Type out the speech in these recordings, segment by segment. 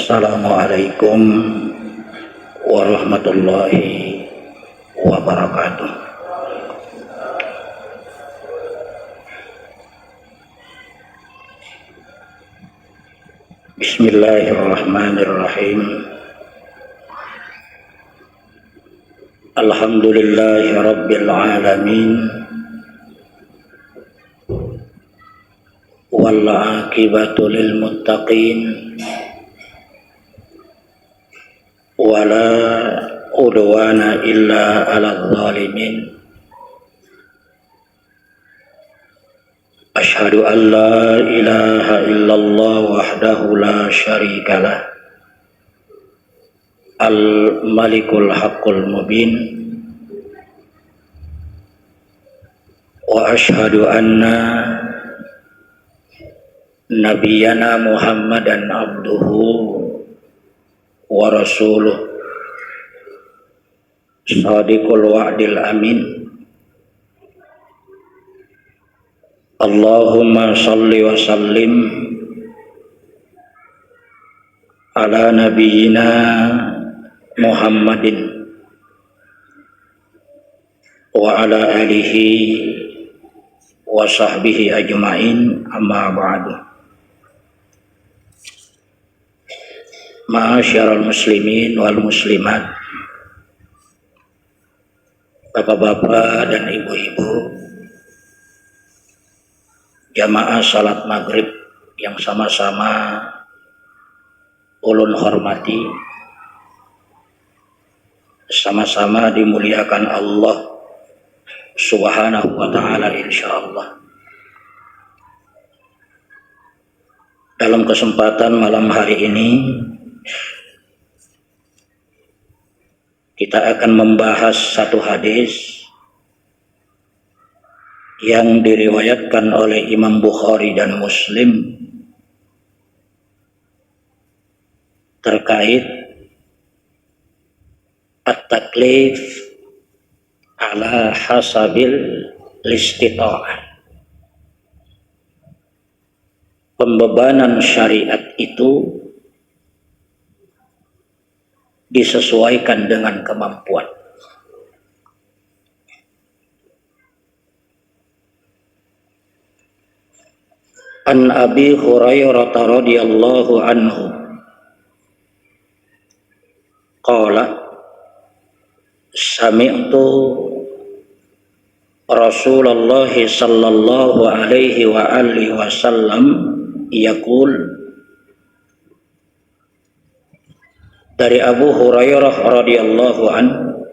Assalamualaikum warahmatullahi wabarakatuh. Bismillahirrahmanirrahim. Alhamdulillahi rabbil alamin. Wal aqibatu lil muttaqin. Wala udwana illa 'alal zalimin. Asyhadu an la ilaha illallah wahdahu la syarikalah. Al-Malikul Haqqul Mubin. Wa asyhadu anna Nabiyyana Muhammadan abduhu wa rasuluh Shadiqul wa'dil amin. Allahumma salli wa sallim ala nabiyyina Muhammadin wa ala alihi wa sahbihi ajma'in, amma ba'du. Ma'asyiral muslimin wal muslimat, bapak-bapak dan ibu-ibu, jamaah salat maghrib yang sama-sama ulun hormati, sama-sama dimuliakan Allah subhanahu wa ta'ala insyaallah. Dalam kesempatan malam hari ini kita akan membahas satu hadis yang diriwayatkan oleh Imam Bukhari dan Muslim terkait at-taklif ala hasabil istita'ah. Pembebanan syariat itu disesuaikan dengan kemampuan. An Abi Hurairah radhiyallahu anhu qala sami'tu Rasulullah sallallahu alaihi wa alihi wasallam yaqul. Dari Abu Hurairah radhiyallahu anhu,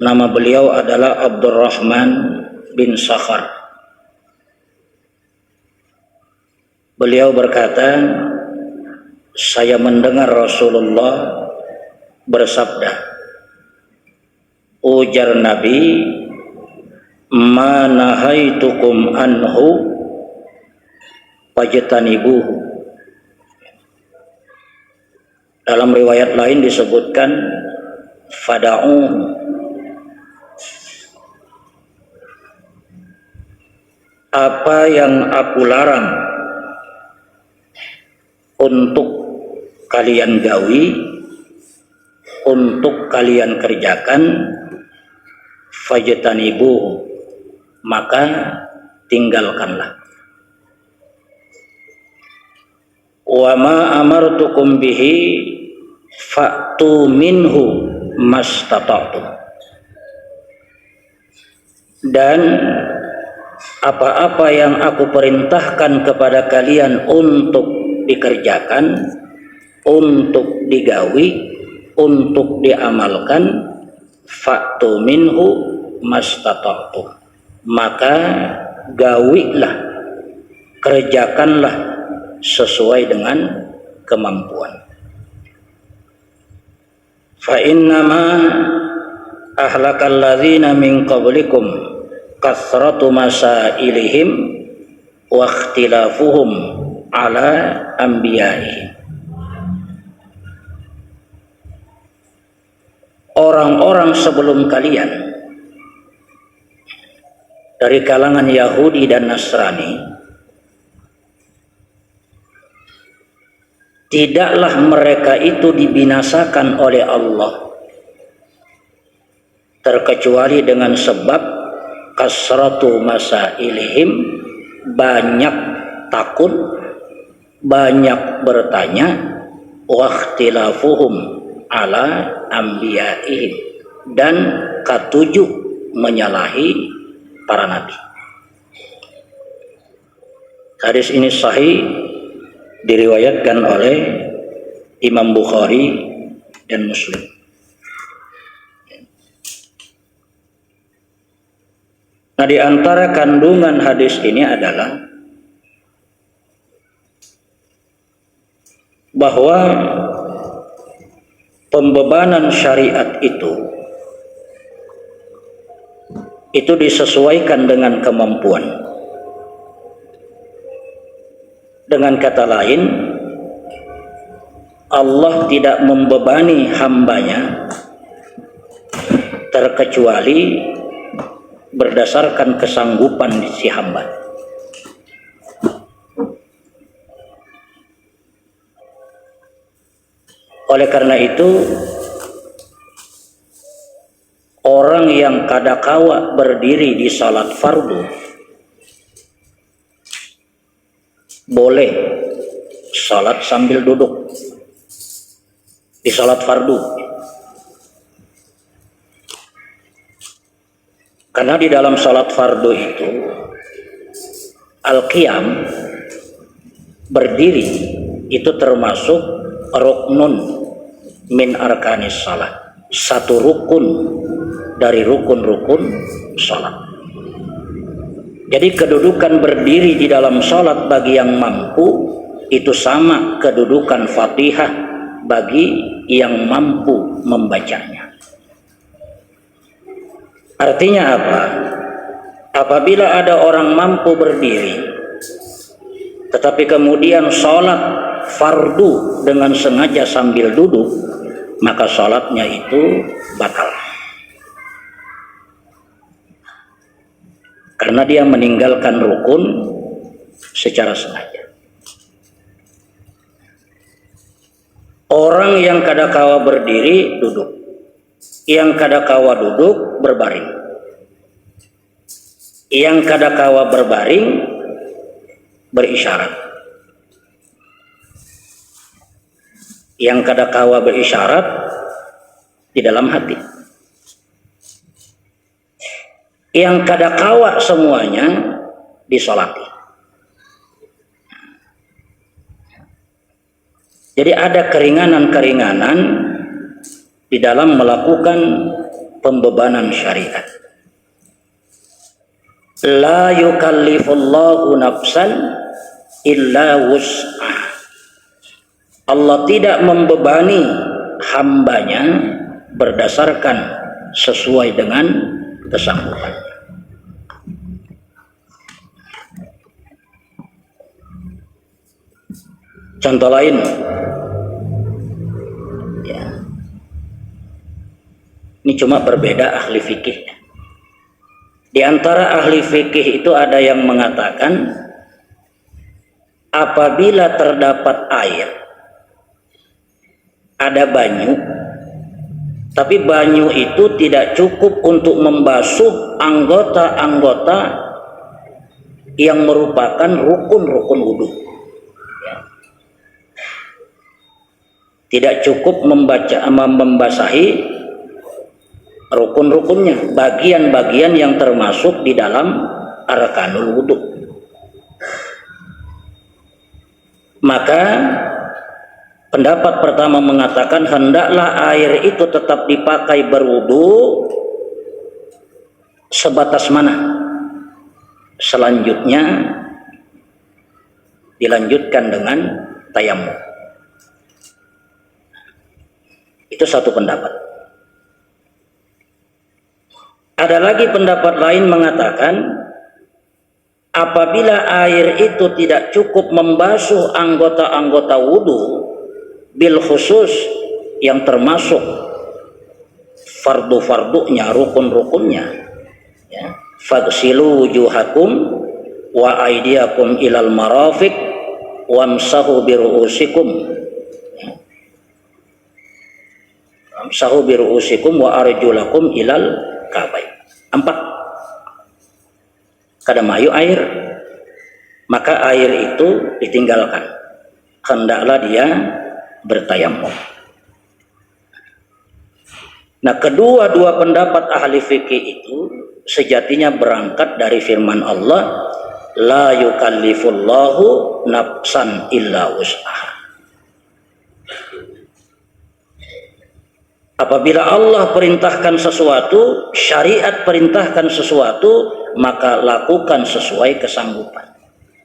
nama beliau adalah Abdurrahman bin Sakhar. Beliau berkata, saya mendengar Rasulullah bersabda, ujar Nabi, ma nahaitukum anhu fajtanibuhu. Dalam riwayat lain disebutkan fada'u. Apa yang aku larang untuk kalian gawi, untuk kalian kerjakan, fajtanibuhu, maka tinggalkanlah. Wa ma amartukum bihi fa'tu minhu mastata'tum. Dan apa-apa yang aku perintahkan kepada kalian untuk dikerjakan, untuk digawi, untuk diamalkan, fa'tu minhu mastata'tum, maka gawilah, kerjakanlah sesuai dengan kemampuan. Fa innama ahlakal ladzina min qablikum kasratu masailihim wa ikhtilafuhum ala anbiya'ihim. Orang-orang sebelum kalian dari kalangan Yahudi dan Nasrani tidaklah mereka itu dibinasakan oleh Allah terkecuali dengan sebab kasratu masailihim, banyak takut, banyak bertanya, wa ikhtilafuhum ala anbiyaihim, dan ketujuh menyalahi para nabi. Hadis ini sahih, diriwayatkan oleh Imam Bukhari dan Muslim. Nah, di antara kandungan hadis ini adalah bahwa pembebanan syariat itu disesuaikan dengan kemampuan. Dengan kata lain, Allah tidak membebani hambanya terkecuali berdasarkan kesanggupan si hamba. Oleh karena itu, orang yang kadakala berdiri di salat fardu boleh salat sambil duduk di salat fardu, karena di dalam salat fardu itu al-qiyam, berdiri, itu termasuk ruknun min arkanis salat, satu rukun dari rukun-rukun salat. Jadi kedudukan berdiri di dalam salat bagi yang mampu itu sama kedudukan Fatihah bagi yang mampu membacanya. Artinya apa? Apabila ada orang mampu berdiri tetapi kemudian salat fardu dengan sengaja sambil duduk, maka salatnya itu batal, karena dia meninggalkan rukun secara sengaja. Orang yang kadakala berdiri duduk, yang kadakala duduk berbaring, yang kadakala berbaring berisyarat, yang kadakala berisyarat di dalam hati, yang kadakala semuanya disolati. Jadi ada keringanan-keringanan di dalam melakukan pembebanan syariat. La yukallifullahu nafsan illa wus'ah. Allah tidak membebani hambanya berdasarkan sesuai dengan kesanggupan. Contoh lain, ya, ini cuma berbeda ahli fikih. Di antara ahli fikih itu ada yang mengatakan apabila terdapat air, ada banyu, tapi banyu itu tidak cukup untuk membasuh anggota-anggota yang merupakan rukun-rukun wudhu. Tidak cukup membasahi rukun-rukunnya, bagian-bagian yang termasuk di dalam arkanul wudhu. Maka pendapat pertama mengatakan hendaklah air itu tetap dipakai berwudu sebatas mana. Selanjutnya dilanjutkan dengan tayamum. Itu satu pendapat. Ada lagi pendapat lain mengatakan apabila air itu tidak cukup membasuh anggota-anggota wudhu, bil khusus yang termasuk fardu-fardunya, rukun-rukunnya, ya, faghsilu wujuhakum wa aydiyakum ilal marafiq wamsahu biru'usikum Famsahu biru'usikum wa arjulakum ilal ka'bain. 4. Kada mayu air, maka air itu ditinggalkan. Hendaklah dia bertayamum. Nah, kedua-dua pendapat ahli fikih itu sejatinya berangkat dari firman Allah, la yukallifullahu nafsan illa wus'aha. Apabila Allah perintahkan sesuatu, syariat perintahkan sesuatu, maka lakukan sesuai kesanggupan.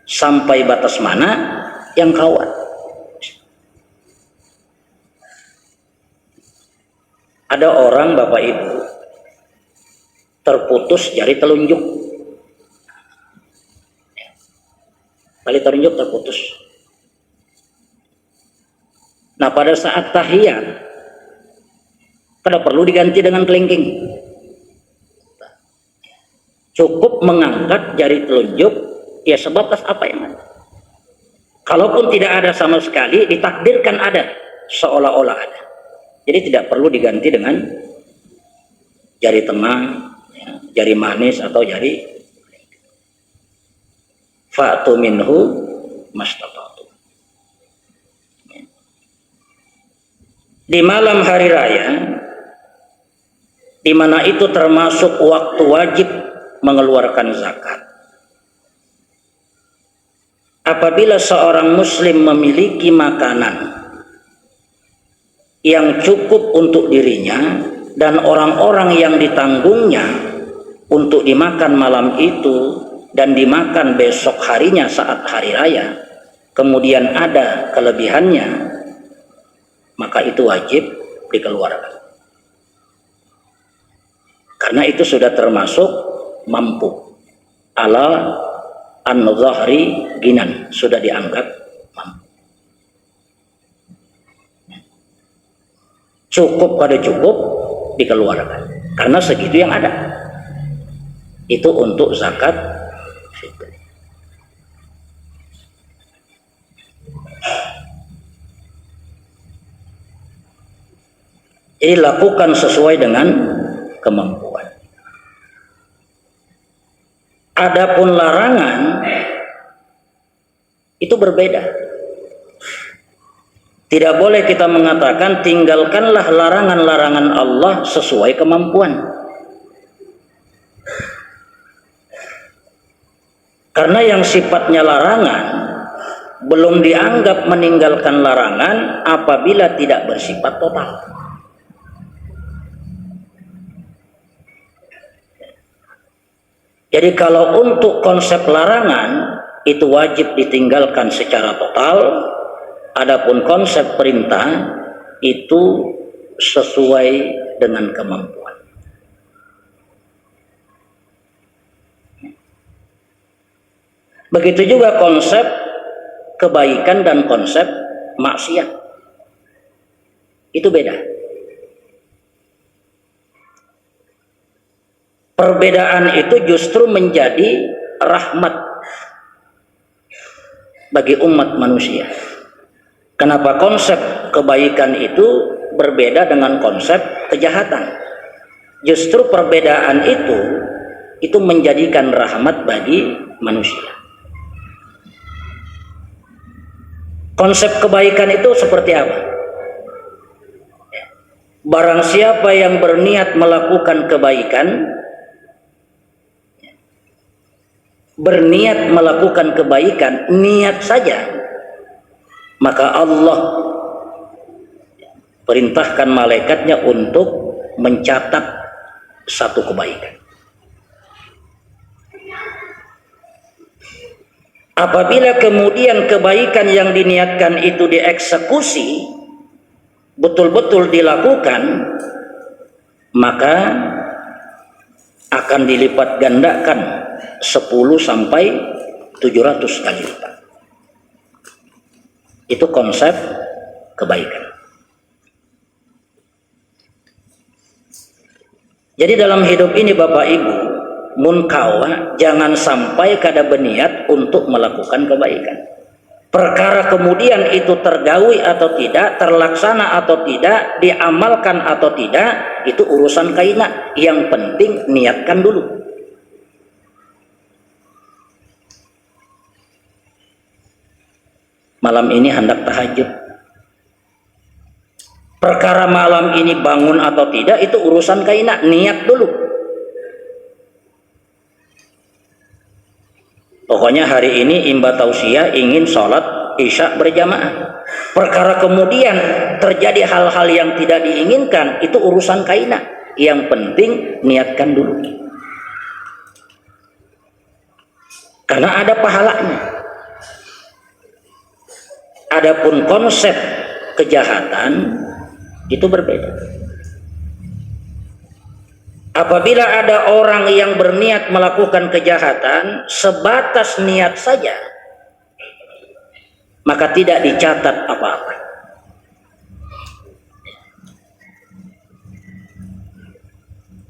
Sampai batas mana yang kawat. Ada orang, Bapak Ibu, terputus jari telunjuk. Tali telunjuk terputus. Nah, pada saat tahiyat, kada perlu diganti dengan kelingking. Cukup mengangkat jari telunjuk, ya sebatas apa yang ada. Kalaupun tidak ada sama sekali, ditakdirkan ada, seolah-olah ada. Jadi tidak perlu diganti dengan jari tengah, ya, jari manis atau jari. Fa'tu minhu mastata'tu. Di malam hari raya, di mana itu termasuk waktu wajib mengeluarkan zakat. Apabila seorang muslim memiliki makanan yang cukup untuk dirinya dan orang-orang yang ditanggungnya untuk dimakan malam itu dan dimakan besok harinya saat hari raya, kemudian ada kelebihannya, maka itu wajib dikeluarkan. Karena itu sudah termasuk mampu, ala an-zahri ginan, sudah dianggap mampu. Cukup pada cukup dikeluarkan, karena segitu yang ada. Itu untuk zakat fitri. Jadi lakukan sesuai dengan kemampuan. Adapun larangan itu berbeda. Tidak boleh kita mengatakan tinggalkanlah larangan-larangan Allah sesuai kemampuan. Karena yang sifatnya larangan belum dianggap meninggalkan larangan apabila tidak bersifat total. Jadi kalau untuk konsep larangan itu wajib ditinggalkan secara total, adapun konsep perintah itu sesuai dengan kemampuan. Begitu juga konsep kebaikan dan konsep maksiat. Itu beda. Perbedaan itu justru menjadi rahmat bagi umat manusia. Kenapa konsep kebaikan itu berbeda dengan konsep kejahatan? Justru perbedaan itu menjadikan rahmat bagi manusia. Konsep kebaikan itu seperti apa? Barang siapa yang berniat melakukan kebaikan, niat saja, maka Allah perintahkan malaikatnya untuk mencatat satu kebaikan. Apabila kemudian kebaikan yang diniatkan itu dieksekusi, betul-betul dilakukan, maka akan dilipat gandakan 10 sampai 700 kali lipat. Itu konsep kebaikan. Jadi dalam hidup ini Bapak Ibu, mun kawa jangan sampai kada berniat untuk melakukan kebaikan. Perkara kemudian itu tergawi atau tidak, terlaksana atau tidak, diamalkan atau tidak, itu urusan kaina. Yang penting niatkan dulu. Malam ini hendak tahajud. Perkara malam ini bangun atau tidak, itu urusan kaina. Niat dulu. Pokoknya hari ini Imba Tausiah ingin sholat Isya berjamaah. Perkara kemudian terjadi hal-hal yang tidak diinginkan, itu urusan kaina. Yang penting niatkan dulu. Karena ada pahalanya. Adapun konsep kejahatan itu berbeda. Apabila ada orang yang berniat melakukan kejahatan sebatas niat saja, maka tidak dicatat apa-apa.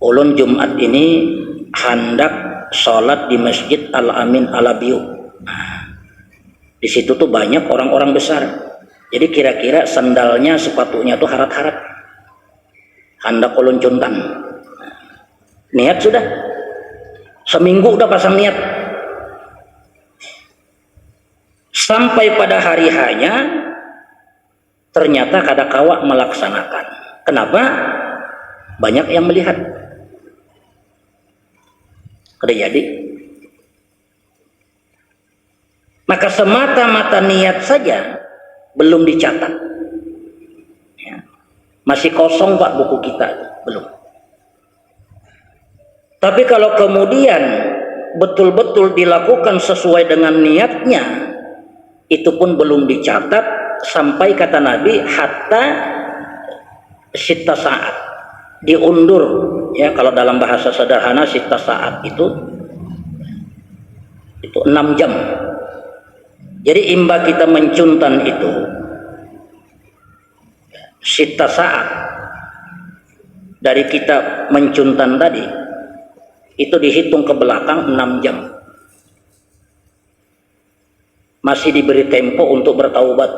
Ulun Jumat ini hendak sholat di Masjid Al-Amin Alabiu. Di situ tuh banyak orang-orang besar. Jadi kira-kira sandalnya, sepatunya tuh harat-harat. Hendak ulun cuntang. Niat sudah. Seminggu udah pasang niat. Sampai pada hari hanya ternyata kadakawa melaksanakan. Kenapa? Banyak yang melihat. Kada jadi. Maka semata-mata niat saja belum dicatat. Ya. Masih kosong Pak buku kita, belum. Tapi kalau kemudian betul-betul dilakukan sesuai dengan niatnya, itu pun belum dicatat sampai kata Nabi hatta sita saat, diundur. Ya, kalau dalam bahasa sederhana sita saat itu 6 jam. Jadi imba kita mencuntan itu sita saat dari kita mencuntan tadi, itu dihitung ke belakang 6 jam. Masih diberi tempo untuk bertaubat.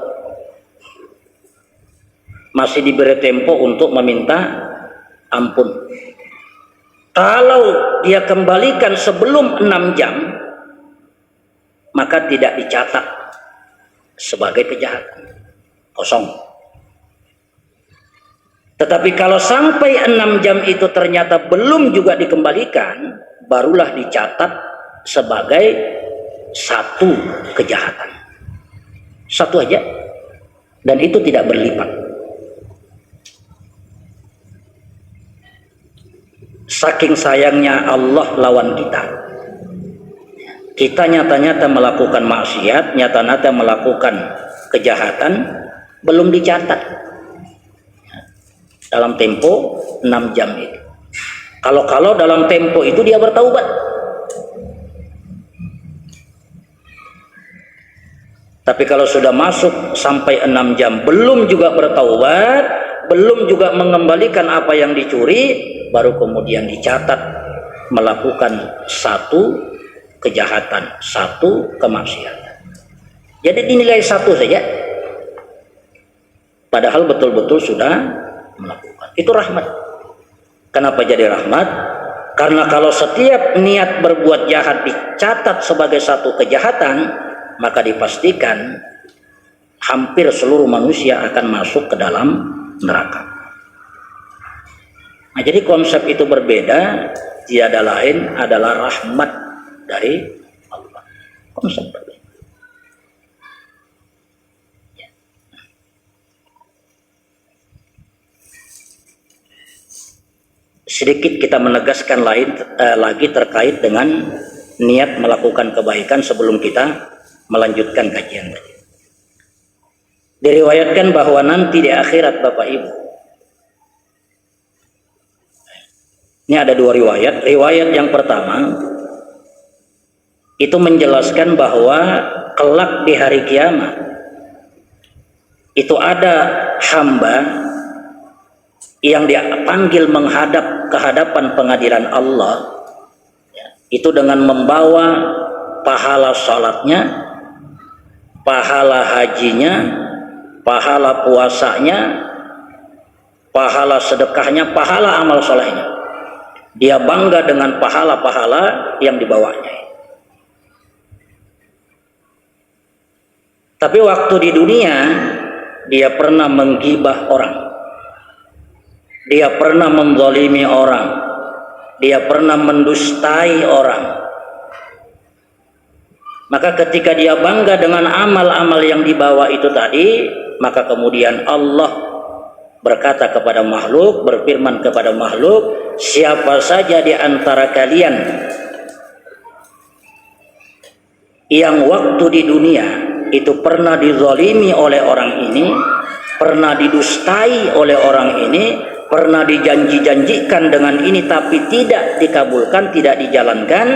Masih diberi tempo untuk meminta ampun. Kalau dia kembalikan sebelum 6 jam, maka tidak dicatat sebagai kejahatan. Kosong. Tetapi kalau sampai 6 jam itu ternyata belum juga dikembalikan, barulah dicatat sebagai satu kejahatan. Satu aja. Dan itu tidak berlipat. Saking sayangnya Allah lawan kita. Kita nyata-nyata melakukan maksiat, nyata-nyata melakukan kejahatan, belum dicatat dalam tempo 6 jam itu. Kalau dalam tempo itu dia bertaubat. Tapi kalau sudah masuk sampai 6 jam belum juga bertaubat, belum juga mengembalikan apa yang dicuri, baru kemudian dicatat melakukan satu kejahatan, satu kemaksiatan. Jadi dinilai satu saja. Padahal betul-betul sudah melakukan. Itu rahmat. Kenapa jadi rahmat? Karena kalau setiap niat berbuat jahat dicatat sebagai satu kejahatan, maka dipastikan hampir seluruh manusia akan masuk ke dalam neraka. Nah, jadi konsep itu berbeda, tiada lain adalah rahmat dari Allah. Konsep berbeda. Sedikit kita menegaskan lagi terkait dengan niat melakukan kebaikan sebelum kita melanjutkan kajian tadi. Diriwayatkan bahwa nanti di akhirat Bapak Ibu, ini ada dua riwayat. Riwayat yang pertama itu menjelaskan bahwa kelak di hari kiamat itu ada hamba yang dia panggil menghadap ke hadapan pengadilan Allah, itu dengan membawa pahala salatnya pahala hajinya, pahala puasanya, pahala sedekahnya, pahala amal solehnya. Dia bangga dengan pahala-pahala yang dibawanya. Tapi waktu di dunia, dia pernah menggibah orang, dia pernah menzalimi orang, dia pernah mendustai orang. Maka ketika dia bangga dengan amal-amal yang dibawa itu tadi, maka kemudian Allah berkata kepada makhluk, berfirman kepada makhluk, siapa saja di antara kalian yang waktu di dunia itu pernah dizalimi oleh orang ini, pernah didustai oleh orang ini, pernah dijanji-janjikan dengan ini tapi tidak dikabulkan, tidak dijalankan,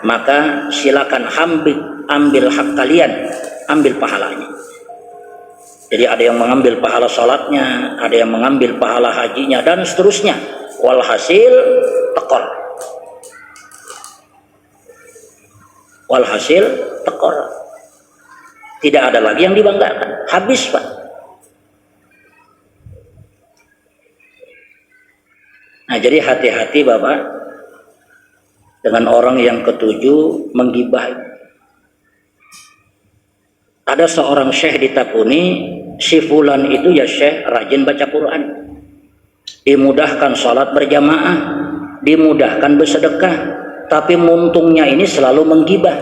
maka silakan ambil hak kalian, ambil pahalanya. Jadi ada yang mengambil pahala sholatnya, ada yang mengambil pahala hajinya, dan seterusnya. Walhasil tekor. Walhasil tekor. Tidak ada lagi yang dibanggakan. Habis, Pak. Nah, jadi hati-hati Bapak dengan orang yang ketujuh menggibah. Ada seorang syekh di Tapuni, si fulan itu ya syekh rajin baca Quran, dimudahkan sholat berjamaah, dimudahkan bersedekah, tapi muntungnya ini selalu menggibah.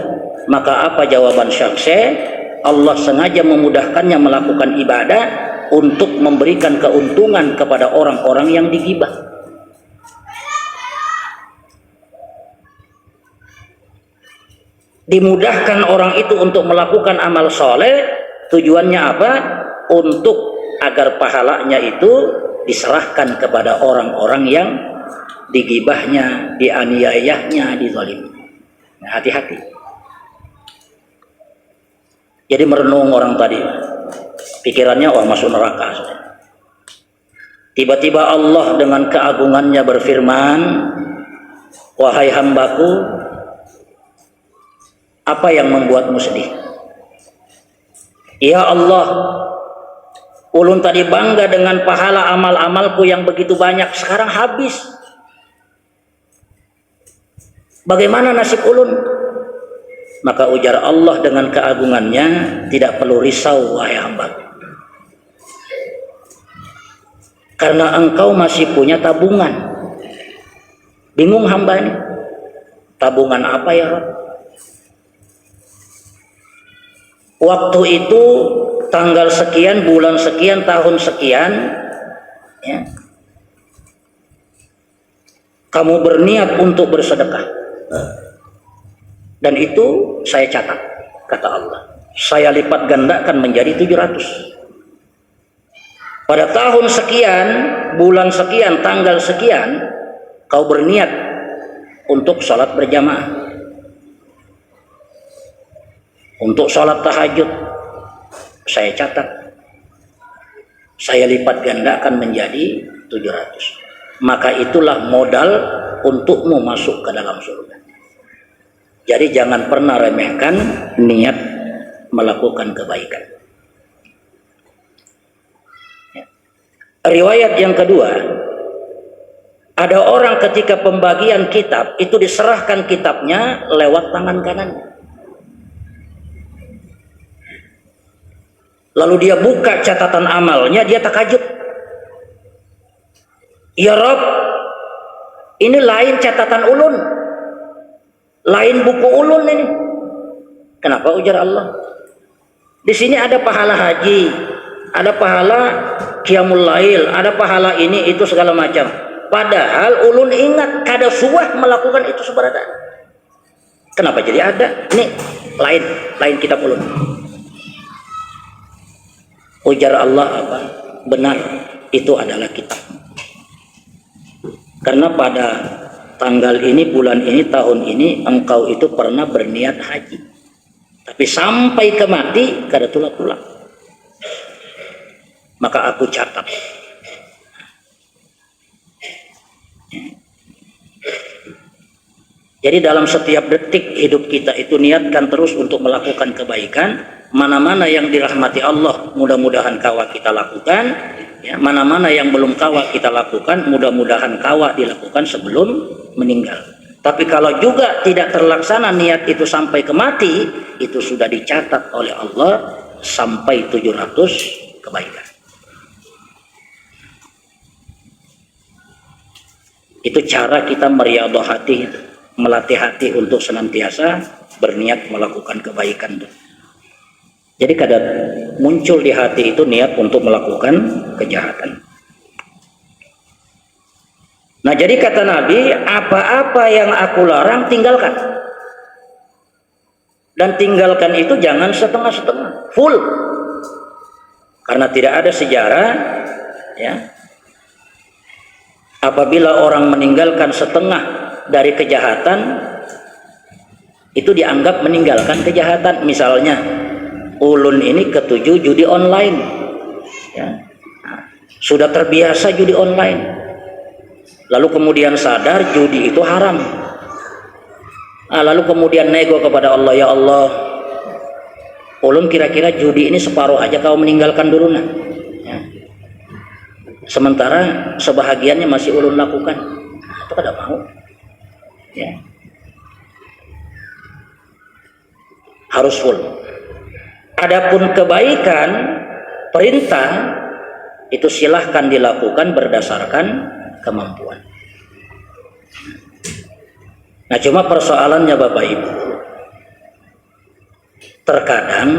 Maka apa jawaban syekh? Allah sengaja memudahkannya melakukan ibadah untuk memberikan keuntungan kepada orang-orang yang digibah. Dimudahkan orang itu untuk melakukan amal soleh, tujuannya apa? Untuk agar pahalanya itu diserahkan kepada orang-orang yang digibahnya, dianiayahnya, dizalimi. Nah, hati-hati. Jadi merenung orang tadi, pikirannya wah masuk neraka. Tiba-tiba Allah dengan keagungannya berfirman, wahai hambaku, apa yang membuatmu sedih? Ya Allah, ulun tadi bangga dengan pahala amal-amalku yang begitu banyak, sekarang habis. Bagaimana nasib ulun? Maka ujar Allah dengan keagungannya, tidak perlu risau wahai hambaku, karena engkau masih punya tabungan. Bingung hamba ini, tabungan apa ya Rabb? Waktu itu tanggal sekian, bulan sekian, tahun sekian, ya, kamu berniat untuk bersedekah, dan itu saya catat, kata Allah, saya lipat gandakan menjadi 700. Pada tahun sekian, bulan sekian, tanggal sekian, kau berniat untuk sholat berjamaah, untuk sholat tahajud, saya catat, saya lipat gandakan menjadi 700. Maka itulah modal untukmu masuk ke dalam surga. Jadi jangan pernah remehkan niat melakukan kebaikan. Riwayat yang kedua, ada orang ketika pembagian kitab itu diserahkan kitabnya lewat tangan kanannya. Lalu dia buka catatan amalnya, dia takjub. Ya Rob, ini lain catatan ulun, lain buku ulun ini. Kenapa? Ujar Allah, di sini ada pahala haji, ada pahala qiyamul lail, ada pahala ini itu segala macam. Padahal ulun ingat kada suah melakukan itu sebarata. Kenapa jadi ada? Ini lain kitab ulun. Ujar Allah apa? Benar, itu adalah kitab. Karena pada tanggal ini, bulan ini, tahun ini engkau itu pernah berniat haji, tapi sampai ke mati kada tulang-tulang. Maka aku catat. Jadi dalam setiap detik hidup kita itu niatkan terus untuk melakukan kebaikan. Mana-mana yang dirahmati Allah, mudah-mudahan kawa kita lakukan. Ya, mana-mana yang belum kawa kita lakukan, mudah-mudahan kawa dilakukan sebelum meninggal. Tapi kalau juga tidak terlaksana niat itu sampai ke mati, itu sudah dicatat oleh Allah sampai 700 kebaikan. Itu cara kita meriadah hati, melatih hati untuk senantiasa berniat melakukan kebaikan. Jadi kadang muncul di hati itu niat untuk melakukan kejahatan. Nah, jadi kata Nabi, apa-apa yang aku larang tinggalkan. Dan tinggalkan itu jangan setengah-setengah, full. Karena tidak ada sejarah, ya, apabila orang meninggalkan setengah dari kejahatan, itu dianggap meninggalkan kejahatan. Misalnya, ulun ini ketujuh judi online, ya. Nah, sudah terbiasa judi online, lalu kemudian sadar judi itu haram. Nah, lalu kemudian nego kepada Allah, ya Allah, ulun kira-kira judi ini separuh aja kau meninggalkan dulu nah. Ya. Sementara sebahagiannya masih ulun lakukan, itu kada mau. Ya. Harus full. Adapun kebaikan, perintah itu silahkan dilakukan berdasarkan kemampuan. Nah, cuma persoalannya Bapak Ibu, terkadang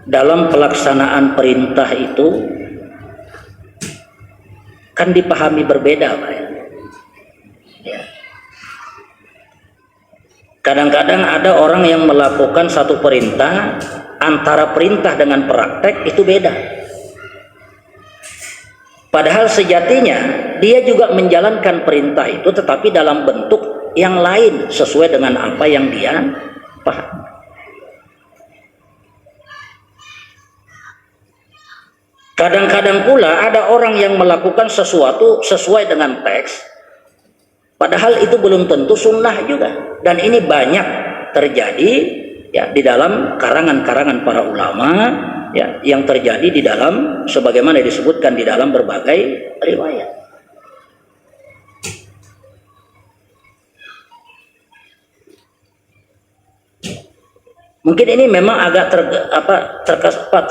dalam pelaksanaan perintah itu kan dipahami berbeda, Pak. Ya. Kadang-kadang ada orang yang melakukan satu perintah, antara perintah dengan praktek itu beda. Padahal sejatinya dia juga menjalankan perintah itu, tetapi dalam bentuk yang lain sesuai dengan apa yang dia paham. Kadang-kadang pula ada orang yang melakukan sesuatu sesuai dengan teks, padahal itu belum tentu sunnah juga. Dan ini banyak terjadi, ya, di dalam karangan-karangan para ulama, ya, yang terjadi di dalam sebagaimana disebutkan di dalam berbagai riwayat. Mungkin ini memang agak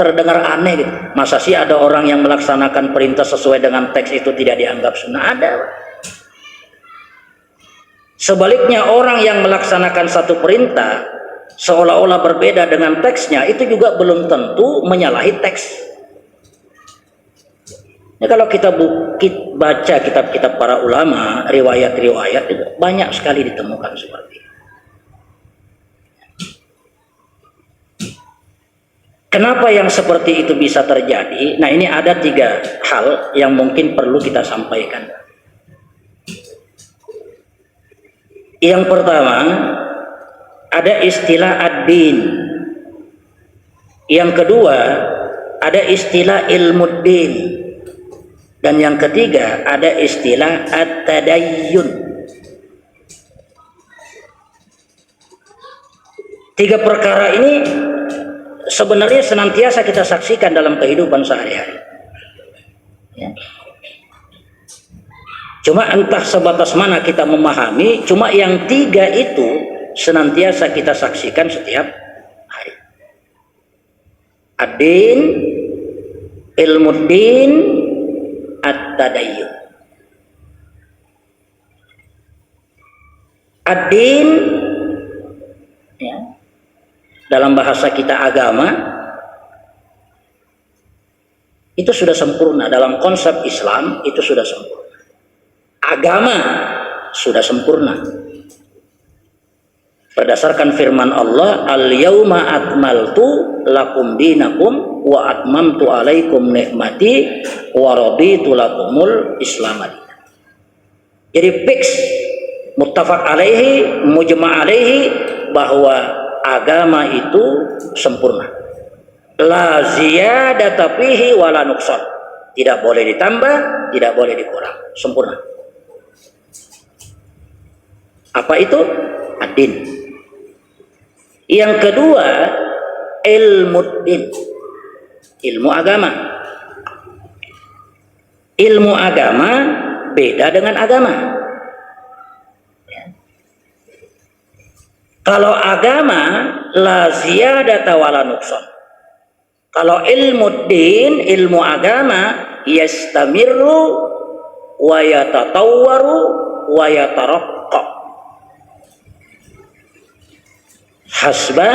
terdengar aneh gitu. Masa sih ada orang yang melaksanakan perintah sesuai dengan teks itu tidak dianggap sunnah? Ada. Sebaliknya orang yang melaksanakan satu perintah seolah-olah berbeda dengan teksnya, itu juga belum tentu menyalahi teks. Ini kalau kita baca kitab-kitab para ulama, riwayat-riwayat itu banyak sekali ditemukan seperti itu. Kenapa yang seperti itu bisa terjadi? Nah, ini ada 3 hal yang mungkin perlu kita sampaikan. Yang pertama, ada istilah ad-din. Yang kedua, ada istilah ilmuddin. Dan yang ketiga, ada istilah at-tadayyun. 3 perkara ini sebenarnya senantiasa kita saksikan dalam kehidupan sehari-hari. Ya. Cuma entah sebatas mana kita memahami, cuma yang 3 itu senantiasa kita saksikan setiap hari. Ad-din, ilmuddin, at-tadayyun. Ad-din, ya, dalam bahasa kita agama, itu sudah sempurna. Dalam konsep Islam itu sudah sempurna. Agama sudah sempurna. Berdasarkan firman Allah, al-yauma akmaltu lakum dinakum wa atmamtu alaikum nikmati wa raditu lakumul Islam. Jadi fix, muttafaq alaihi, mujma' alaihi, bahwa agama itu sempurna. La ziyadata fihi wala nuqsan. Tidak boleh ditambah, tidak boleh dikurang, sempurna. Apa itu? Ad-din. Yang kedua, ilmu din, ilmu agama. Ilmu agama beda dengan agama. Kalau agama la ziyadata wala nuqsan. Kalau ilmu din, ilmu agama yastamirru wa yatatawwaru wa yataraqqa hasba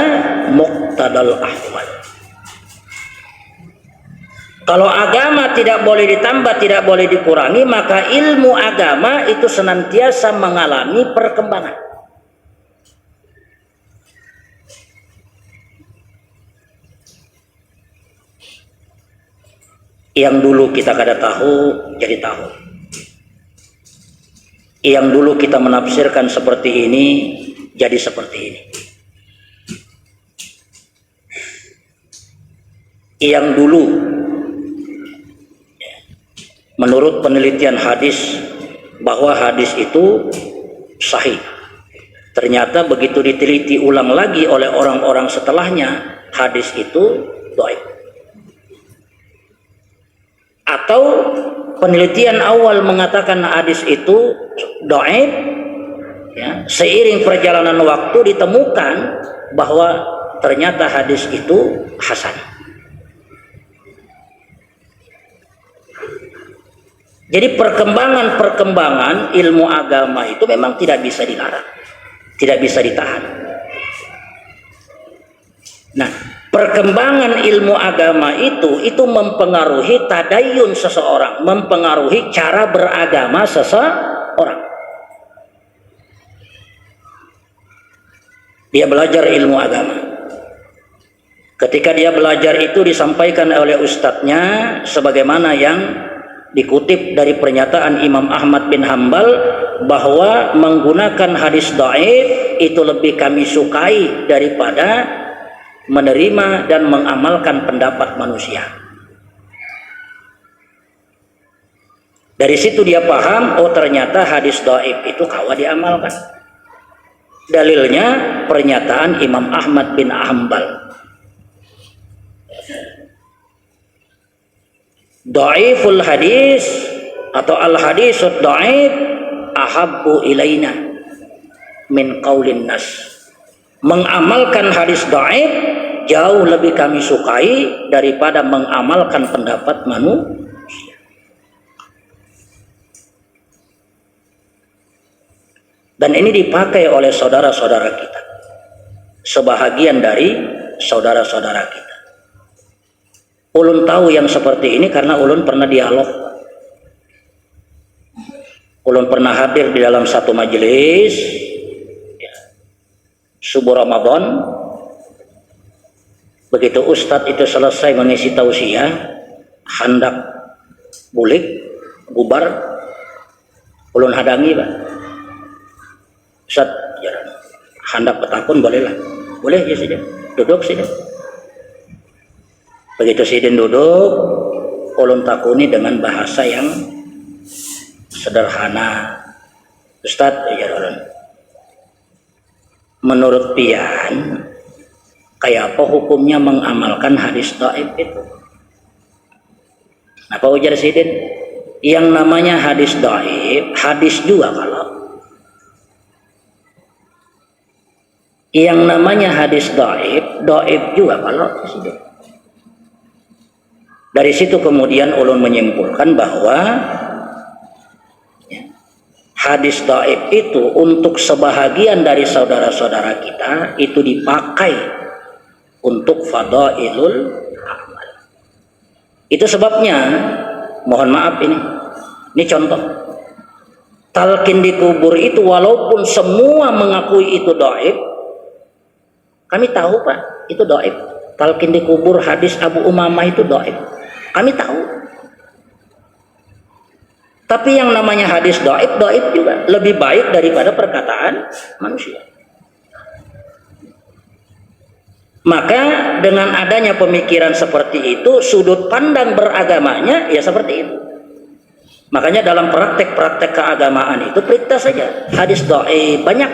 muqtadal ahwal. Kalau agama tidak boleh ditambah, tidak boleh dikurangi, maka ilmu agama itu senantiasa mengalami perkembangan. Yang dulu kita kada tahu jadi tahu. Yang dulu kita menafsirkan seperti ini jadi seperti ini. Yang dulu menurut penelitian hadis bahwa hadis itu sahih, ternyata begitu diteliti ulang lagi oleh orang-orang setelahnya, hadis itu dhaif. Atau penelitian awal mengatakan hadis itu dhaif, ya, seiring perjalanan waktu ditemukan bahwa ternyata hadis itu hasan. Jadi perkembangan ilmu agama itu memang tidak bisa dilarang, tidak bisa ditahan. Nah, perkembangan ilmu agama itu mempengaruhi tadayun seseorang, mempengaruhi cara beragama seseorang. Dia belajar ilmu agama. Ketika dia belajar itu disampaikan oleh ustadznya sebagaimana yang dikutip dari pernyataan Imam Ahmad bin Hambal bahwa menggunakan hadis dhaif itu lebih kami sukai daripada menerima dan mengamalkan pendapat manusia. Dari situ dia paham, oh ternyata hadis dhaif itu kawa diamalkan. Dalilnya pernyataan Imam Ahmad bin Hambal. Dhaiful hadis atau al hadisud dhaif ahabbu ilaina min qaulin nas. Mengamalkan hadis dhaif jauh lebih kami sukai daripada mengamalkan pendapat manusia. Dan ini dipakai oleh saudara-saudara kita, sebahagian dari saudara-saudara kita. Ulun tahu yang seperti ini karena ulun pernah dialog. Ulun pernah hadir di dalam satu majelis subuh Ramadan. Begitu ustadz itu selesai mengisi tausiah, hendak bulik, bubar, ulun hadangi, Pak. Ustadz, ya, hendak petakun bolehlah. Boleh ya saja, duduk saja. Begitu sidin duduk, ulun takuni dengan bahasa yang sederhana. Ustadz, ya ulun, menurut pian, kayak apa hukumnya mengamalkan hadis dhaif itu? Apa ujar sidin? Yang namanya hadis dhaif, hadis juga kalau. Yang namanya hadis dhaif, dhaif juga kalau sidin. Dari situ kemudian ulun menyimpulkan bahwa hadis dhaif itu untuk sebahagian dari saudara-saudara kita itu dipakai untuk fadailul amal. Itu sebabnya, mohon maaf ini contoh. Talqin di kubur itu walaupun semua mengakui itu dhaif, kami tahu Pak, itu dhaif. Talqin di kubur hadis Abu Umamah itu dhaif. Kami tahu. Tapi yang namanya hadis dhaif juga lebih baik daripada perkataan manusia. Maka dengan adanya pemikiran seperti itu, sudut pandang beragamanya ya seperti itu. Makanya dalam praktek-praktek keagamaan itu perintah saja hadis dhaif banyak,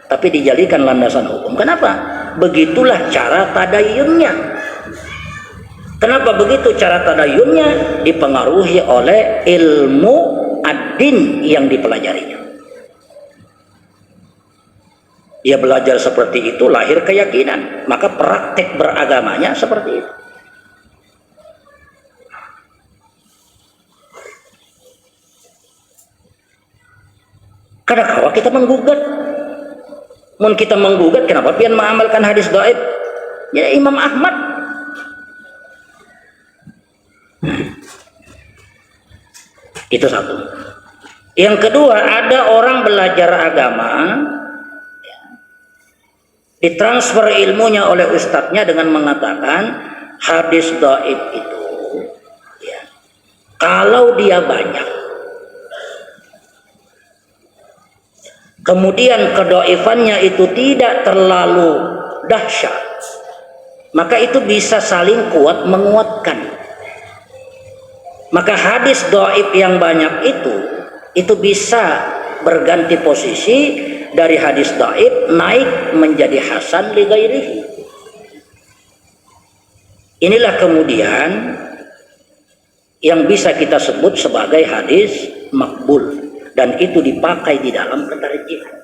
tapi dijadikan landasan hukum. Kenapa? Begitulah cara tadayunnya. Kenapa begitu cara tadayunnya? Dipengaruhi oleh ilmu ad-din yang dipelajarinya. Dia belajar seperti itu, lahir keyakinan, maka praktek beragamanya seperti itu. Karena kalau kita menggugat, kita menggugat, kenapa pian mengamalkan hadis dhaif? Ya Imam Ahmad. Itu satu. Yang kedua, ada orang belajar agama, ditransfer ilmunya oleh ustadznya dengan mengatakan hadis dhaif itu, ya, kalau dia banyak, kemudian kedhaifannya itu tidak terlalu dahsyat, maka itu bisa saling kuat menguatkan. Maka hadis dhaif yang banyak itu bisa berganti posisi dari hadis dhaif naik menjadi hasan li ghairihi. Inilah kemudian yang bisa kita sebut sebagai hadis makbul, dan itu dipakai di dalam pentarjihan.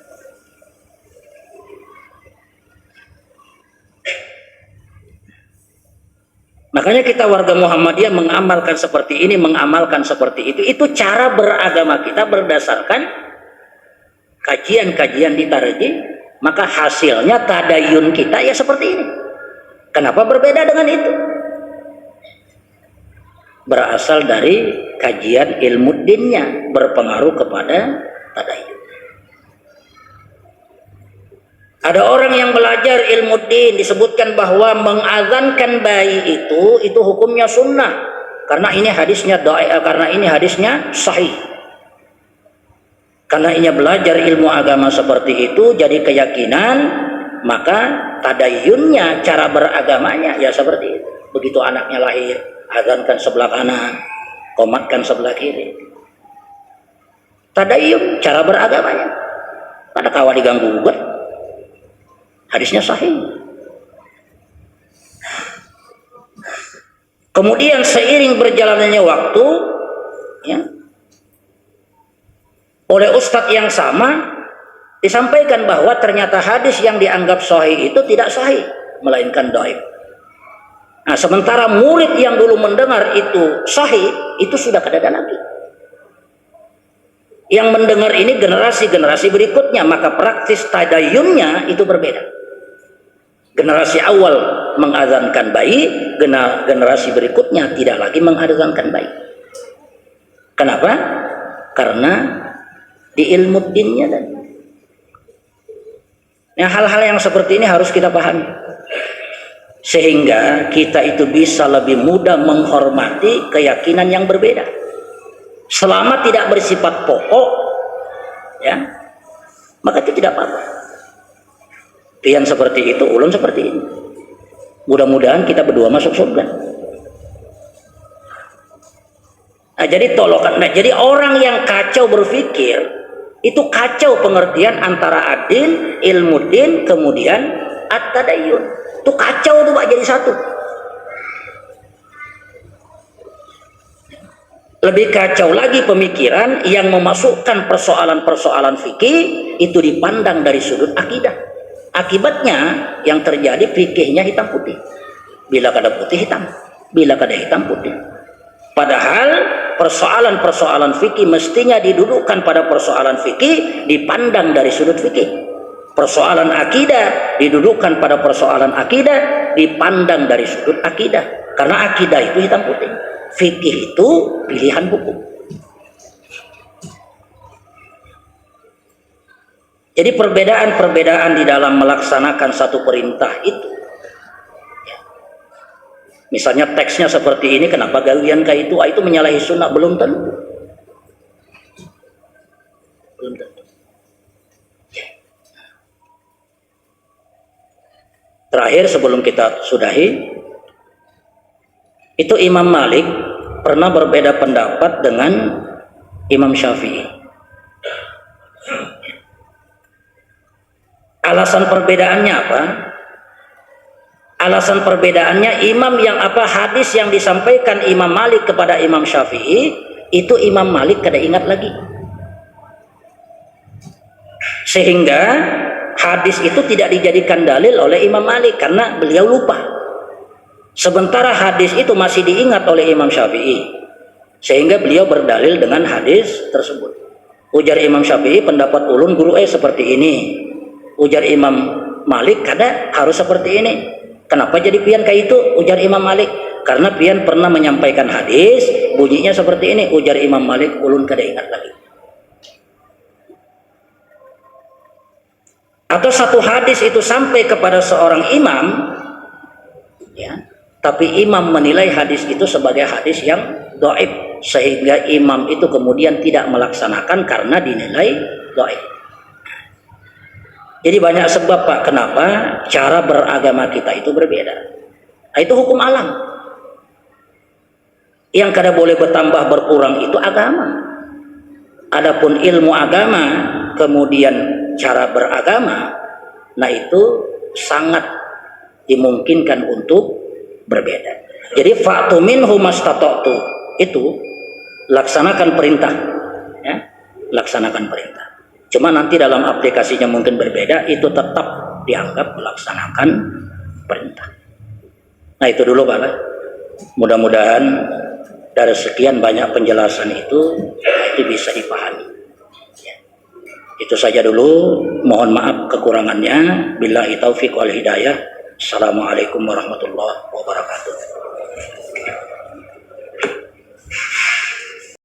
Makanya kita warga Muhammadiyah mengamalkan seperti ini, mengamalkan seperti itu. Itu cara beragama kita berdasarkan kajian-kajian di tarjih. Maka hasilnya tadayun kita ya seperti ini. Kenapa berbeda dengan itu? Berasal dari kajian ilmu dinnya, berpengaruh kepada tadayun. Ada orang yang belajar ilmu din, disebutkan bahwa mengazankan bayi itu hukumnya sunnah, karena ini hadisnya karena ini hadisnya sahih. Karena ini belajar ilmu agama seperti itu jadi keyakinan, maka tadayunnya, cara beragamanya ya seperti itu. Begitu anaknya lahir, azankan sebelah kanan, qomatkan sebelah kiri. Tadayun cara beragamanya. Pada kawan diganggu gugat. Hadisnya sahih. Kemudian seiring berjalannya waktu, ya, oleh ustadz yang sama disampaikan bahwa ternyata hadis yang dianggap sahih itu tidak sahih, melainkan dhaif. Nah, sementara murid yang dulu mendengar itu sahih, itu sudah kada ada lagi. Yang mendengar ini generasi-generasi berikutnya, maka praktis tadayunnya itu berbeda. Generasi awal mengazankan bayi, generasi berikutnya tidak lagi mengazankan bayi. Kenapa? Karena di ilmu dinnya tadi. Nah, hal-hal yang seperti ini harus kita pahami, sehingga kita itu bisa lebih mudah menghormati keyakinan yang berbeda, selama tidak bersifat pokok, ya, maka itu tidak apa-apa. Pian seperti itu, ulun seperti ini. Mudah-mudahan kita berdua masuk surga. Nah, jadi jadi orang yang kacau berpikir itu kacau pengertian antara ad-din, ilmu din, kemudian at-tadayyun. Itu kacau tuh Pak, jadi satu. Lebih kacau lagi pemikiran yang memasukkan persoalan-persoalan fikih itu dipandang dari sudut akidah. Akibatnya yang terjadi fikihnya hitam putih. Bila kada putih hitam, bila kada hitam putih. Padahal persoalan-persoalan fikih mestinya didudukkan pada persoalan fikih, dipandang dari sudut fikih. Persoalan akidah didudukkan pada persoalan akidah, dipandang dari sudut akidah. Karena akidah itu hitam putih, fikih itu pilihan hukum. Jadi perbedaan-perbedaan di dalam melaksanakan satu perintah itu, misalnya teksnya seperti ini, kenapa gawian kayak itu menyalahi sunnah? Belum tentu. Belum tentu. Terakhir sebelum kita sudahi, itu Imam Malik pernah berbeda pendapat dengan Imam Syafi'i. Alasan perbedaannya apa? Alasan perbedaannya imam yang apa, hadis yang disampaikan Imam Malik kepada Imam Syafi'i itu Imam Malik kada ingat lagi, sehingga hadis itu tidak dijadikan dalil oleh Imam Malik karena beliau lupa. Sementara hadis itu masih diingat oleh Imam Syafi'i, sehingga beliau berdalil dengan hadis tersebut. Ujar Imam Syafi'i, pendapat ulun guru seperti ini. Ujar Imam Malik, kada harus seperti ini. Kenapa jadi pian kayak itu? Ujar Imam Malik, karena pian pernah menyampaikan hadis bunyinya seperti ini. Ujar Imam Malik, ulun kada ingat lagi. Atau satu hadis itu sampai kepada seorang imam, ya, tapi imam menilai hadis itu sebagai hadis yang dhaif, sehingga imam itu kemudian tidak melaksanakan karena dinilai dhaif. Jadi banyak sebab, Pak, kenapa cara beragama kita itu berbeda. Itu hukum alam. Yang kada boleh bertambah berkurang itu agama. Adapun ilmu agama, kemudian cara beragama, nah itu sangat dimungkinkan untuk berbeda. Jadi fa'tu minhu mastata'tu, itu laksanakan perintah, ya, laksanakan perintah. Cuma nanti dalam aplikasinya mungkin berbeda, itu tetap dianggap melaksanakan perintah. Nah itu dulu, Pak. Mudah-mudahan dari sekian banyak penjelasan itu bisa dipahami. Ya. Itu saja dulu. Mohon maaf kekurangannya. Billahi taufiq wal hidayah. Assalamualaikum warahmatullahi wabarakatuh.